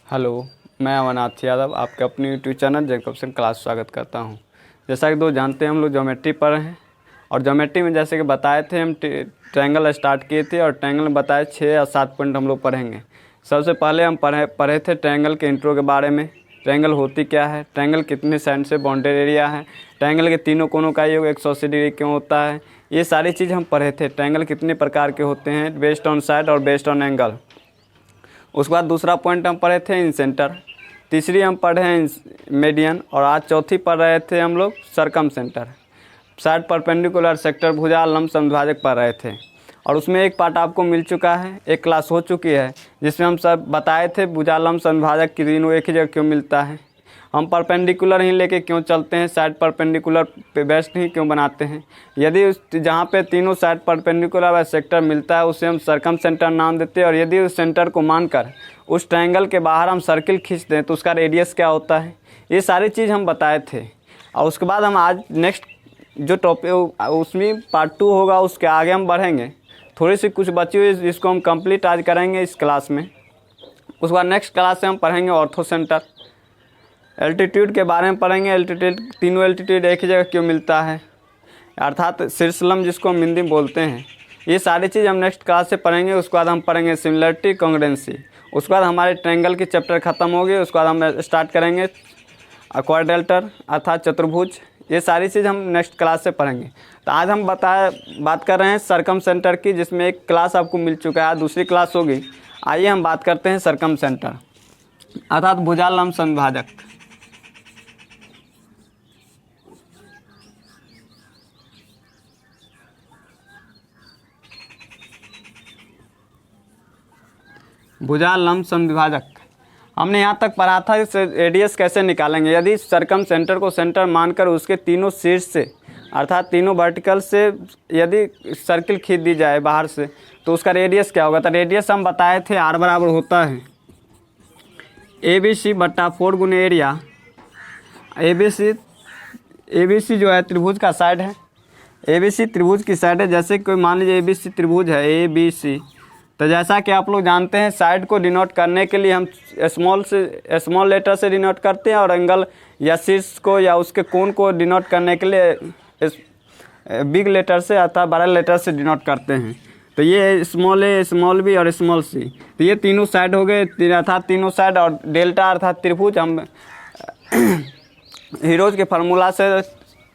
Hello, मैं अमरनाथ यादव आपके अपने यूट्यूब चैनल जैकबसन क्लास स्वागत करता हूं। जैसा कि जानते हैं हम लोग ज्योमेट्री पढ़ रहे हैं और ज्योमेट्री में जैसे कि बताए थे हम ट्रायंगल स्टार्ट किए थे और ट्रायंगल में बताए 6 या 7 पॉइंट हम लोग पढ़ेंगे। सबसे पहले हम पढ़े थे ट्रायंगल के इंट्रो के बारे में। ट्रायंगल होती क्या है, ट्रायंगल कितने साइड से बाउंडेड एरिया है, ट्रायंगल के तीनों कोनों का योग 180 डिग्री क्यों होता है, ये सारी चीज़ हम पढ़े थे। ट्रायंगल कितने प्रकार के होते हैं, बेस्ड ऑन साइड और बेस्ड ऑन एंगल। उसके बाद दूसरा पॉइंट हम पढ़े थे इन सेंटर, तीसरी हम पढ़े हैं मीडियन और आज चौथी पढ़ रहे थे हम लोग सरकम सेंटर। साइड परपेंडिकुलर सेक्टर भुजा लंब समद्विभाजक पढ़ रहे थे और उसमें एक पार्ट आपको मिल चुका है, एक क्लास हो चुकी है जिसमें हम सब बताए थे भुजा लंब समद्विभाजक की तीनों एक ही जगह क्यों मिलता है, हम परपेंडिकुलर ही लेके क्यों चलते हैं, साइड परपेंडिकुलर पे बेस्ट ही क्यों बनाते हैं। यदि जहाँ पे तीनों साइड परपेंडिकुलर वाला सेक्टर मिलता है उसे हम सरकम सेंटर नाम देते हैं और यदि उस सेंटर को मानकर उस ट्रायंगल के बाहर हम सर्किल खींचते हैं तो उसका रेडियस क्या होता है, ये सारी चीज़ हम बताए थे। और उसके बाद हम आज नेक्स्ट जो टॉपिक उसमें पार्ट 2 होगा उसके आगे हम बढ़ेंगे। थोड़ी सी कुछ बची हुई जिसको हम कंप्लीट आज करेंगे इस क्लास में। उसके बाद नेक्स्ट क्लास से हम पढ़ेंगे ऑर्थो सेंटर। एल्टीट्यूड के बारे में पढ़ेंगे, एल्टीट्यूड तीनों एल्टीट्यूड एक ही जगह क्यों मिलता है, अर्थात शीर्षलंब जिसको हम हिंदी में बोलते हैं। ये सारी चीज़ हम नेक्स्ट क्लास से पढ़ेंगे। उसके बाद हम पढ़ेंगे सिमिलरिटी कॉन्ग्रुएंसी। उसके बाद हमारे ट्रायंगल की चैप्टर ख़त्म हो गए। उसके बाद हम स्टार्ट करेंगे क्वाड्रिलेटरल अर्थात चतुर्भुज। ये सारी चीज़ हम नेक्स्ट क्लास से पढ़ेंगे। तो आज हम बात कर रहे हैं सरकम सेंटर की, जिसमें एक क्लास आपको मिल चुका है, दूसरी क्लास होगी। आइए हम बात करते हैं सरकम सेंटर अर्थात भुजा लंब समद्विभाजक। भुजा लंब समद्विभाजक हमने यहाँ तक पढ़ा था इस रेडियस कैसे निकालेंगे। यदि सरकम सेंटर को सेंटर मानकर उसके तीनों शीर्ष से अर्थात तीनों वर्टिकल से यदि सर्किल खींच दी जाए बाहर से तो उसका रेडियस क्या होगा। तो रेडियस हम बताए थे R बराबर होता है ABC बट्टा 4 गुने एरिया। ABC जो है त्रिभुज का साइड है, ABC त्रिभुज की साइड है। जैसे कोई मान लीजिए ABC त्रिभुज है ABC, तो जैसा कि आप लोग जानते हैं साइड को डिनोट करने के लिए हम स्मॉल लेटर से डिनोट करते हैं और एंगल या शीर्ष को या उसके कोण को डिनोट करने के लिए बिग लेटर से अर्थात बड़ा लेटर से डिनोट करते हैं। तो ये स्मॉल ए, स्मॉल बी और स्मॉल सी, तो ये तीनों साइड हो गए अर्थात तीनों साइड। और डेल्टा अर्थात त्रिभुज हम हीरोज के फार्मूला से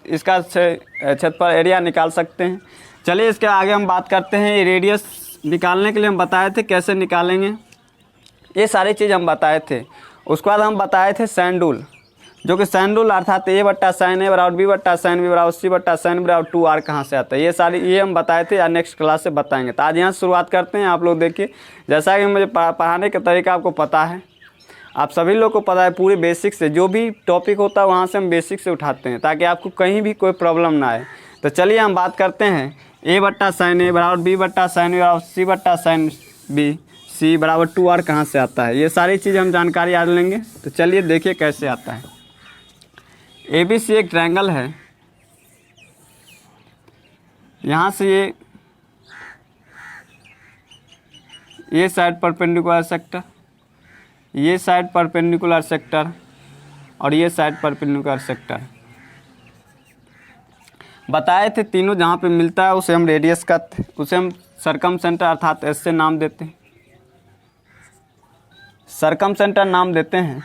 इसका क्षेत्रफल एरिया निकाल सकते हैं। चलिए इसके आगे हम बात करते हैं। रेडियस निकालने के लिए हम बताए थे कैसे निकालेंगे, ये सारी चीज़ हम बताए थे। उसके बाद हम बताए थे साइन रूल, जो कि साइन रूल अर्थात A बट्टा साइन A बराबर B बट्टा साइन B बराबर C बट्टा साइन B बराबर 2R कहाँ से आता है, ये हम बताए थे या नेक्स्ट क्लास से बताएंगे। तो आज यहाँ शुरुआत करते हैं। आप लोग देखिए, जैसा कि मुझे पढ़ाने का तरीका आपको पता है, आप सभी लोग को पता है, पूरे बेसिक से जो भी टॉपिक होता है वहाँ से हम बेसिक से उठाते हैं ताकि आपको कहीं भी कोई प्रॉब्लम ना आए। तो चलिए हम बात करते हैं। A बट्टा साइन A बराबर B बट्टा साइन B बराबर C बट्टा साइन B, C बराबर 2R कहाँ से आता है, ये सारी चीज़ हम जानकारी आज लेंगे। तो चलिए देखिए कैसे आता है। ABC एक ट्रायंगल है, यहाँ से ये साइड परपेंडिकुलर सेक्टर, ये साइड परपेंडिकुलर सेक्टर और ये साइड परपेंडिकुलर सेक्टर बताए थे। तीनों जहाँ पे मिलता है उसे हम रेडियस उसे हम सरकम सेंटर अर्थात S से नाम देते हैं, सरकम सेंटर नाम देते हैं।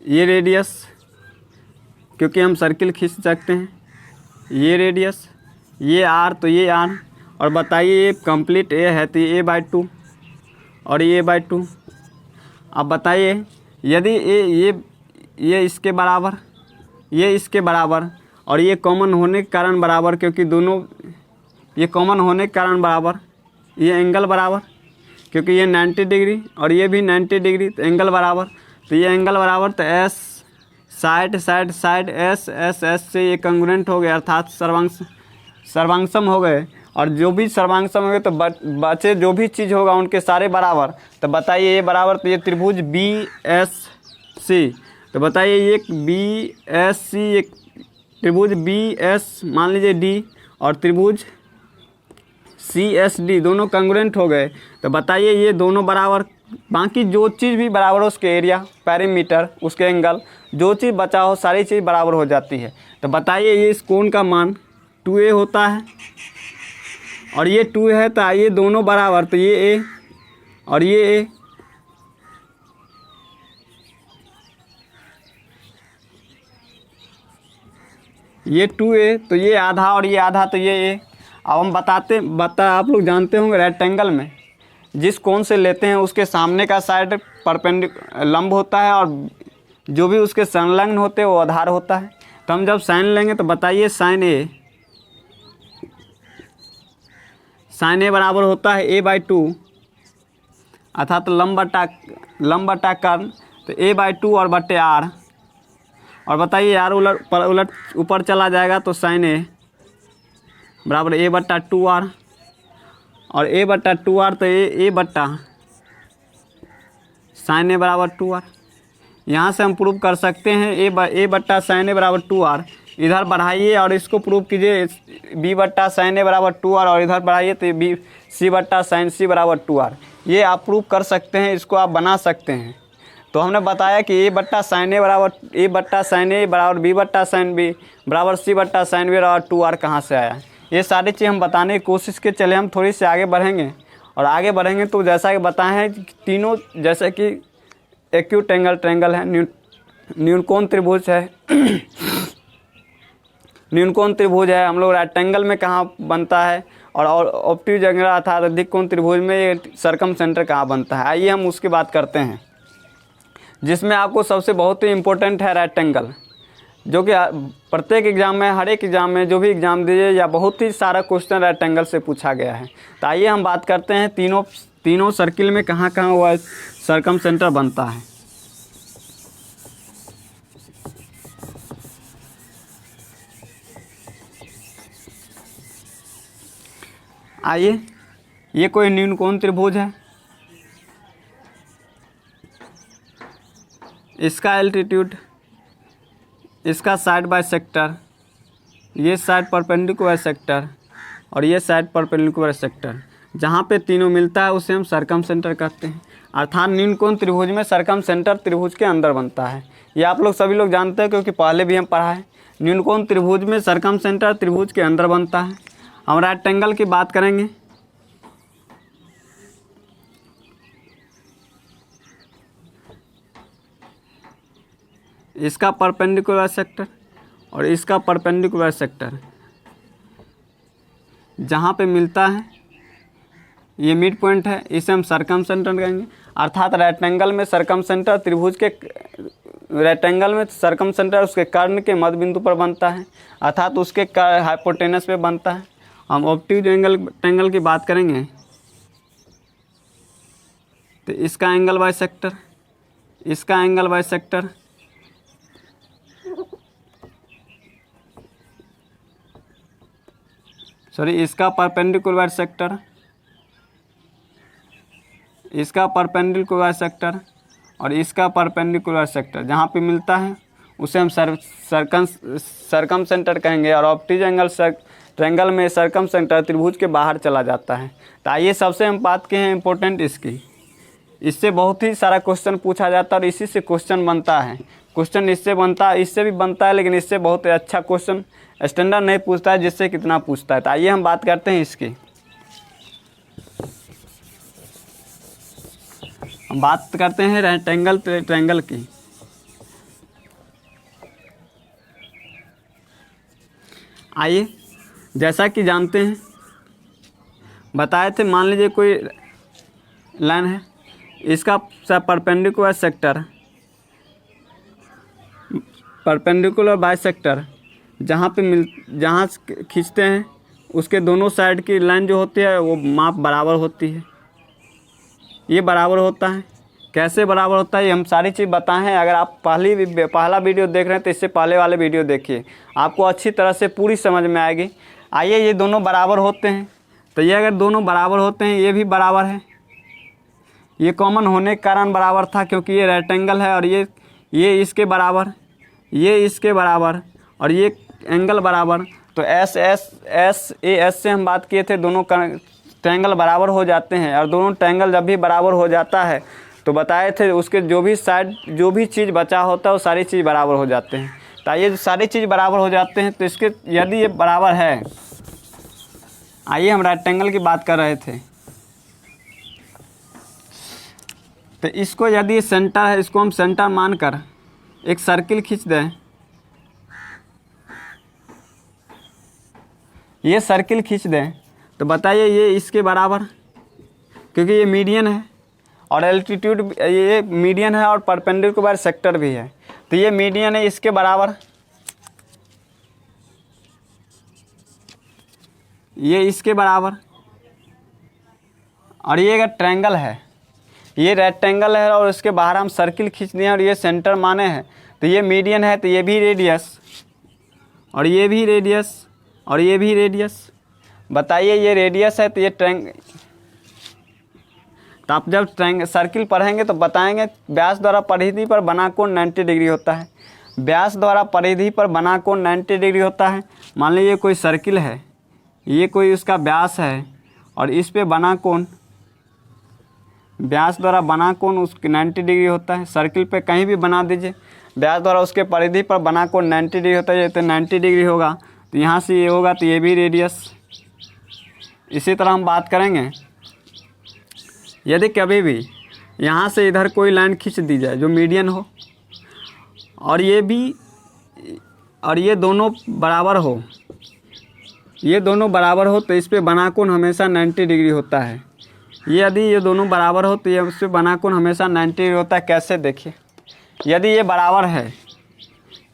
ये रेडियस क्योंकि हम सर्किल खींच सकते हैं, ये रेडियस, ये R तो ये R। और बताइए ये कंप्लीट A है तो ये A/2 और ये A/2। अब बताइए यदि ये इसके बराबर, ये इसके बराबर और ये कॉमन होने के कारण बराबर, क्योंकि दोनों ये कॉमन होने के कारण बराबर, ये एंगल बराबर क्योंकि ये 90 डिग्री और ये भी 90 डिग्री, तो एंगल बराबर, तो ये एंगल बराबर। तो S side side side S से ये कंग्रुएंट हो गए अर्थात सर्वांगसम हो गए। और जो भी सर्वांगसम हो गए तो बचे जो भी चीज़ होगा उनके सारे बराबर। तो बताइए ये बराबर, तो ये त्रिभुज BSC, तो बताइए ये BSC एक त्रिभुज BS मान लीजिए D और त्रिभुज CSD दोनों कंग्रुएंट हो गए। तो बताइए ये दोनों बराबर, बाकी जो चीज़ भी बराबर हो उसके एरिया, पैरीमीटर, उसके एंगल, जो चीज़ बचा हो सारी चीज़ बराबर हो जाती है। तो बताइए ये इस कोण का मान 2a होता है और ये 2 है, तो आइए दोनों बराबर, तो ये a और ये a, ये 2a तो ये आधा और ये आधा तो ये a। अब हम आप लोग जानते होंगे रेक्टेंगल में जिस कोण से लेते हैं उसके सामने का साइड लंब होता है और जो भी उसके संलग्न होते हैं वो आधार होता है। तो हम जब साइन लेंगे तो बताइए साइन ए बराबर होता है a/2 अर्थात लंब बटा कर्ण, तो a/2 और बटे r। और बताइए यार उलट ऊपर चला जाएगा तो साइन ए बराबर a/2r और a/2r, तो a बट्टा साइन ए बराबर 2r। यहाँ से हम प्रूव कर सकते हैं a बट्टा साइन ए बराबर 2r। इधर बढ़ाइए और इसको प्रूव कीजिए b बट्टा साइन ए बराबर 2r और इधर बढ़ाइए तो b c बट्टा साइन c बराबर 2r। ये आप प्रूव कर सकते हैं, इसको आप बना सकते हैं। तो हमने बताया कि a बट्टा साइन ए बराबर b बट्टा साइन b बराबर c बट्टा साइन b बराबर 2r कहाँ से आया। ये सारी चीज़ हम बताने की कोशिश के चले हम थोड़ी सी आगे बढ़ेंगे और आगे बढ़ेंगे तो जैसा कि बताए हैं तीनों, जैसे कि एक्यूट एंगल ट्रायंगल है, न्यूनकोण त्रिभुज है न्यूनकोण त्रिभुज है, हम लोग रेक्टेंगल में कहाँ बनता है और ऑब्ट्यूज एंगल अर्थात अधिक कोण त्रिभुज में ये सर्कम सेंटर कहाँ बनता है। आइए हम उसकी बात करते हैं, जिसमें आपको सबसे बहुत ही इम्पोर्टेंट है रेक्टेंगल, जो कि प्रत्येक एग्ज़ाम में, हर एक एग्ज़ाम में जो भी एग्ज़ाम दीजिए या बहुत ही सारा क्वेश्चन रेक्टेंगल से पूछा गया है। तो आइए हम बात करते हैं तीनों सर्किल में कहाँ कहाँ हुआ सर्कम सेंटर बनता है। आइए, ये कोई न्यूनकोण त्रिभुज है, इसका एल्टीट्यूड, इसका साइड बाय सेक्टर, ये साइड परपेंडिकुलर सेक्टर और ये साइड परपेंडिकुलर सेक्टर, जहाँ पे तीनों मिलता है उसे हम सर्कम सेंटर कहते हैं। अर्थात न्यूनकोण त्रिभुज में सर्कम सेंटर त्रिभुज के अंदर बनता है। ये आप लोग सभी लोग जानते हैं क्योंकि पहले भी हम पढ़ा है। न्यूनकोण त्रिभुज में सर्कम सेंटर त्रिभुज के अंदर बनता है। हम रेक्टेंगल की बात करेंगे। इसका परपेंडिकुलर सेक्टर और इसका परपेंडिकुलर सेक्टर जहाँ पे मिलता है ये मिड पॉइंट है, इसे हम सर्कम सेंटर कहेंगे। अर्थात रेक्टेंगल में सर्कम सेंटर त्रिभुज के, रेक्टेंगल में सर्कम सेंटर उसके कर्ण के मध्य बिंदु पर बनता है, अर्थात उसके हाइपोटेनस पे बनता है। हम ऑब्ट्यूज एंगल की बात करेंगे तो इसका एंगल बाय सेक्टर, इसका एंगल बाय सेक्टर, इसका परपेंडिकुलर सेक्टर, इसका परपेंडिकुलर सेक्टर और इसका परपेंडिकुलर सेक्टर जहाँ पे मिलता है उसे हम सर्कम सेंटर कहेंगे। और ऑब्ट्यूज ट्रायंगल में सर्कम सेंटर त्रिभुज के बाहर चला जाता है। तो आइए सबसे हम बात के हैं इम्पोर्टेंट इसकी, इससे बहुत ही सारा क्वेश्चन पूछा जाता है और इसी से क्वेश्चन बनता है। क्वेश्चन इससे बनता है, इससे भी बनता है, लेकिन इससे बहुत अच्छा क्वेश्चन स्टैंडर्ड नहीं पूछता है जिससे कितना पूछता है। तो आइए हम बात करते हैं इसकी। हम बात करते हैं रेक्टेंगल ट्रायंगल की। आइए, जैसा कि जानते हैं बताए थे, मान लीजिए कोई लाइन है, इसका परपेंडिकुलर सेक्टर, परपेंडिकुलर बाइसेक्टर जहाँ खींचते हैं उसके दोनों साइड की लाइन जो होती है वो माप बराबर होती है। ये बराबर होता है। कैसे बराबर होता है ये हम सारी चीज़ बताएं हैं। अगर आप पहला वीडियो देख रहे हैं तो इससे पहले वाले वीडियो देखिए, आपको अच्छी तरह से पूरी समझ में आएगी। आइए, ये दोनों बराबर होते हैं, तो ये अगर दोनों बराबर होते हैं, ये भी बराबर है, ये कॉमन होने के कारण बराबर था क्योंकि ये रेक्टेंगल है और ये इसके बराबर, ये इसके बराबर और ये एंगल बराबर। तो एस से हम बात किए थे, दोनों ट्रायंगल बराबर हो जाते हैं, और दोनों ट्रायंगल जब भी बराबर हो जाता है तो बताए थे उसके जो भी साइड जो भी चीज़ बचा होता है वो सारी चीज़ बराबर हो जाते हैं। तो ये सारी चीज़ बराबर हो जाते हैं तो इसके यदि ये बराबर है, आइए हम रेक्टेंगल की बात कर रहे थे, तो इसको यदि सेंटर है, इसको हम सेंटर मानकर एक सर्किल खींच दें, ये सर्किल खींच दें, तो बताइए ये इसके बराबर, क्योंकि ये मीडियन है और एल्टीट्यूड ये मीडियन है और परपेंडिकुलर सेक्टर भी है, तो ये मीडियन है, इसके बराबर, ये इसके बराबर। और ये अगर ट्रायंगल है, ये रेक्टेंगल है और इसके बाहर हम सर्किल खींच दिए और ये सेंटर माने हैं, तो ये मीडियन है, तो ये भी रेडियस और ये भी रेडियस और ये भी रेडियस। बताइए ये रेडियस है तो ये तो आप जब सर्किल पढ़ेंगे तो बताएंगे व्यास द्वारा परिधि पर बना कोण 90 डिग्री होता है। व्यास द्वारा परिधि पर बना कोण 90 डिग्री होता है। मान लीजिए कोई सर्किल है, ये कोई उसका व्यास है और इस पे बना कोण, व्यास द्वारा बना कोण उसकी 90 डिग्री होता है। सर्किल पे कहीं भी बना दीजिए, व्यास द्वारा उसके परिधि पर बना कोण 90 डिग्री होता है, तो 90 डिग्री होगा, तो यहाँ से ये होगा तो ये भी रेडियस। इसी तरह हम बात करेंगे, यदि कभी भी यहाँ से इधर कोई लाइन खींच दी जाए जो मीडियन हो और ये भी और ये दोनों बराबर हो, ये दोनों बराबर हो, तो इस पे बना कोण हमेशा 90 डिग्री होता है। ये यदि ये दोनों बराबर हो तो ये उस पर बना कोण हमेशा 90 डिग्री होता है। कैसे देखिए, यदि ये बराबर है,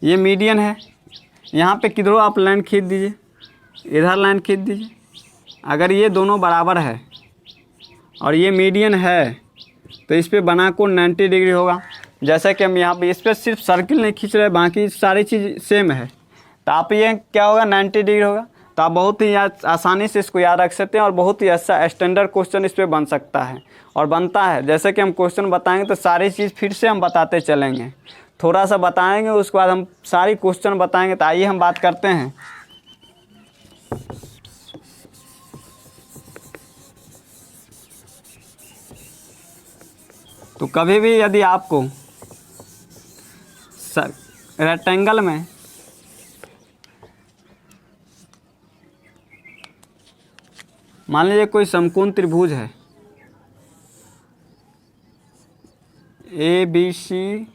ये मीडियन है, यहाँ पे किधरों आप लाइन खींच दीजिए, इधर लाइन खींच दीजिए, अगर ये दोनों बराबर है और ये मीडियन है तो इस पे बना कोण 90 डिग्री होगा। जैसे कि हम यहाँ पे इस पर सिर्फ सर्किल नहीं खींच रहे, बाकी सारी चीज़ सेम है, तो आप ये क्या होगा 90 डिग्री होगा। तो आप बहुत ही आसानी से इसको याद रख सकते हैं और बहुत ही अच्छा स्टैंडर्ड क्वेश्चन इस पर बन सकता है और बनता है। जैसे कि हम क्वेश्चन बताएंगे तो सारी चीज़ फिर से हम बताते चलेंगे, थोड़ा सा बताएंगे उसके बाद हम सारी क्वेश्चन बताएंगे। तो आइए हम बात करते हैं, तो कभी भी यदि आपको रेक्टेंगल में मान लीजिए कोई समकोण त्रिभुज है ABC,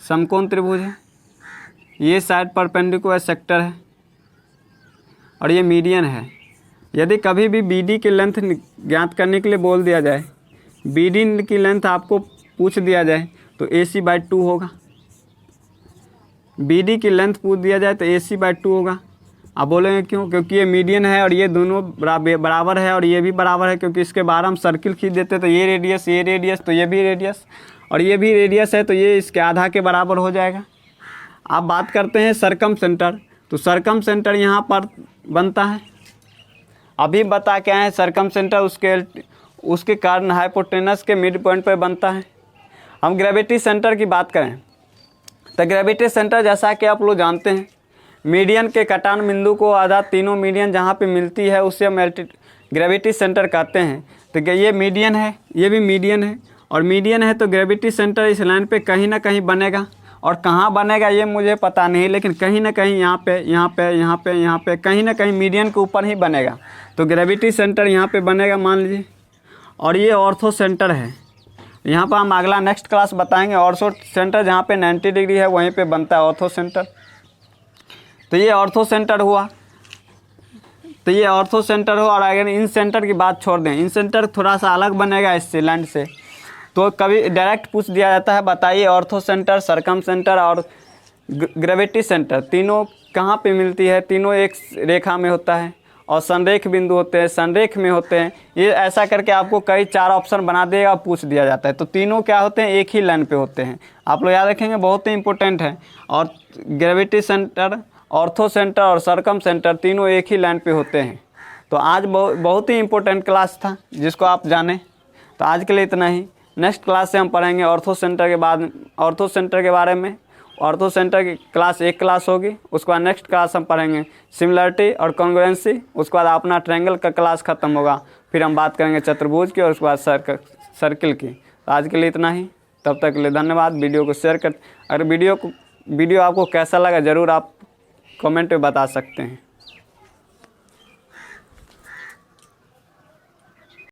समकोण त्रिभुज है, ये साइड परपेंडिकुलर सेक्टर है और ये मीडियन है। यदि कभी भी BD की लेंथ ज्ञात करने के लिए बोल दिया जाए, BD की लेंथ आपको पूछ दिया जाए तो AC/2 होगा। BD की लेंथ पूछ दिया जाए तो AC/2 होगा। आप बोलेंगे क्यों? क्योंकि ये मीडियन है और ये दोनों बराबर है और ये भी बराबर है, क्योंकि इसके बाहर हम सर्किल खींच देते तो ये रेडियस तो ये भी रेडियस और ये भी रेडियस है, तो ये इसके आधा के बराबर हो जाएगा। आप बात करते हैं सरकम सेंटर, तो सरकम सेंटर यहाँ पर बनता है, अभी बता के आए हैं सरकम सेंटर उसके कारण हाइपोटेनस के मिड पॉइंट पर बनता है। हम ग्रेविटी सेंटर की बात करें तो ग्रेविटी सेंटर जैसा कि आप लोग जानते हैं, मीडियन के कटान बिंदु को आधा तीनों मीडियन जहाँ पे मिलती है उससे हम ग्रेविटी सेंटर कहते हैं। तो ये मीडियन है, ये भी मीडियन है और मीडियन है, तो ग्रेविटी सेंटर इस लाइन पे कहीं ना कहीं बनेगा। और कहाँ बनेगा ये मुझे पता नहीं, लेकिन कहीं ना कहीं यहाँ पे कहीं ना कहीं मीडियन के ऊपर ही बनेगा। तो ग्रेविटी सेंटर यहाँ पे बनेगा मान लीजिए। और ये ऑर्थो सेंटर है, यहाँ पर हम अगला नेक्स्ट क्लास बताएंगे। ऑर्थो सेंटर जहाँ पे 90 डिग्री है वहीं पे बनता है ऑर्थो सेंटर। तो ये ऑर्थो सेंटर हुआ, तो ये ऑर्थो सेंटर हो। और अगर इन सेंटर की बात छोड़ दें, इन सेंटर थोड़ा सा अलग बनेगा इससे लैंड से, तो कभी डायरेक्ट पूछ दिया जाता है बताइए ऑर्थो सेंटर, सरकम सेंटर और ग्रेविटी सेंटर तीनों कहाँ पे मिलती है। तीनों एक रेखा में होता है और संरेख बिंदु होते हैं, संरेख में होते हैं। ये ऐसा करके आपको कई 4 ऑप्शन बना देगा, पूछ दिया जाता है। तो तीनों क्या होते हैं, एक ही लाइन पे होते हैं। आप लोग याद रखेंगे, बहुत ही इंपॉर्टेंट है। और ग्रेविटी सेंटर, ऑर्थो सेंटर और सरकम सेंटर तीनों एक ही लाइन पे होते हैं। तो आज बहुत ही इंपॉर्टेंट क्लास था जिसको आप जाने। तो आज के लिए इतना ही। नेक्स्ट क्लास से हम पढ़ेंगे ऑर्थो सेंटर के बारे में, ऑर्थो सेंटर की क्लास एक क्लास होगी। उसके बाद नेक्स्ट क्लास हम पढ़ेंगे सिमिलरिटी और कॉन्ग्रुएंसी। उसके बाद अपना ट्रायंगल का क्लास ख़त्म होगा, फिर हम बात करेंगे चतुर्भुज की और उसके बाद सर्किल की। आज के लिए इतना ही, तब तक के लिए धन्यवाद। वीडियो को शेयर कर, अगर वीडियो आपको कैसा लगा ज़रूर आप कमेंट में बता सकते हैं।